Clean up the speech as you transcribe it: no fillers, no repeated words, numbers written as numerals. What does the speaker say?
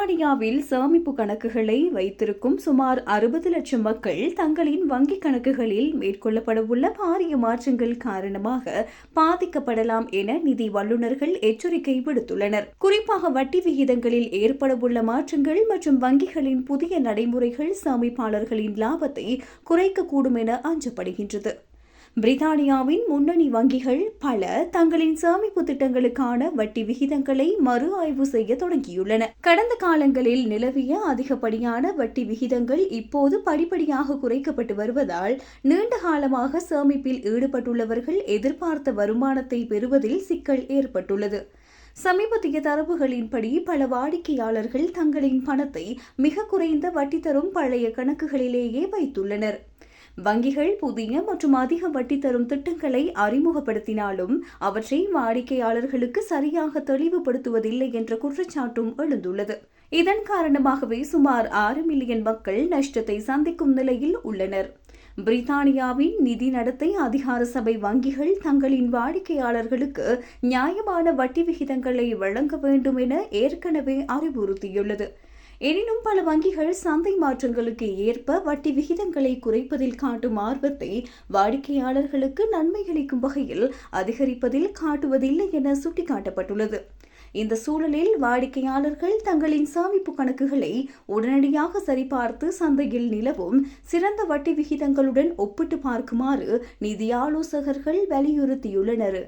பிரித்தானியாவில் சேமிப்பு கணக்குகளை வைத்திருக்கும் சுமார் 60 லட்சம் மக்கள் தங்களின் வங்கிக் கணக்குகளில் மேற்கொள்ளப்படவுள்ள பாரிய மாற்றங்கள் காரணமாக பாதிக்கப்படலாம் என நிதி வல்லுநர்கள் எச்சரிக்கை விடுத்துள்ளனர். குறிப்பாக வட்டி விகிதங்களில் ஏற்படவுள்ள மாற்றங்கள் மற்றும் வங்கிகளின் புதிய நடைமுறைகள் சேமிப்பாளர்களின் லாபத்தை குறைக்கக்கூடும் என அஞ்சப்படுகின்றது. பிரித்தானியாவின் முன்னணி வங்கிகள் பல தங்களின் சேமிப்பு திட்டங்களுக்கான வட்டி விகிதங்களை மறு ஆய்வு செய்ய தொடங்கியுள்ளன. கடந்த காலங்களில் நிலவிய அதிகப்படியான வட்டி விகிதங்கள் இப்போது படிப்படியாக குறைக்கப்பட்டு வருவதால் நீண்ட காலமாக சேமிப்பில் ஈடுபட்டுள்ளவர்கள் எதிர்பார்த்த வருமானத்தை பெறுவதில் சிக்கல் ஏற்பட்டுள்ளது. சமீபத்திய தரவுகளின்படி பல வாடிக்கையாளர்கள் தங்களின் பணத்தை மிக குறைந்த வட்டி தரும் பழைய கணக்குகளிலேயே வைத்துள்ளனர். வங்கிகள் புதிய மற்றும் அதிக வட்டி தரும் திட்டங்களை அறிமுகப்படுத்தினாலும் அவற்றை வாடிக்கையாளர்களுக்கு சரியாக தெளிவுபடுத்துவதில்லை என்ற குற்றச்சாட்டும் எழுந்துள்ளது. இதன் காரணமாகவே சுமார் 6 மில்லியன் மக்கள் நஷ்டத்தை சந்திக்கும் நிலையில் உள்ளனர். பிரித்தானியாவின் நிதி நடத்தை அதிகார சபை வங்கிகள் தங்களின் வாடிக்கையாளர்களுக்கு நியாயமான வட்டி விகிதங்களை வழங்க வேண்டும் என ஏற்கனவே அறிவுறுத்தியுள்ளது. எனினும் பல வங்கிகள் சந்தை மாற்றங்களுக்கு ஏற்ப வட்டி விகிதங்களை குறைப்பதில் காட்டும் ஆர்வத்தை வாடிக்கையாளர்களுக்கு நன்மையளிக்கும் வகையில் அதிகரிப்பதில் காட்டுவதில்லை என சுட்டிக்காட்டப்பட்டுள்ளது. இந்த சூழலில் வாடிக்கையாளர்கள் தங்களின் சேமிப்பு கணக்குகளை உடனடியாக சரிபார்த்து சந்தையில் நிலவும் சிறந்த வட்டி விகிதங்களுடன் ஒப்பிட்டு பார்க்குமாறு நிதி ஆலோசகர்கள் வலியுறுத்தியுள்ளனர்.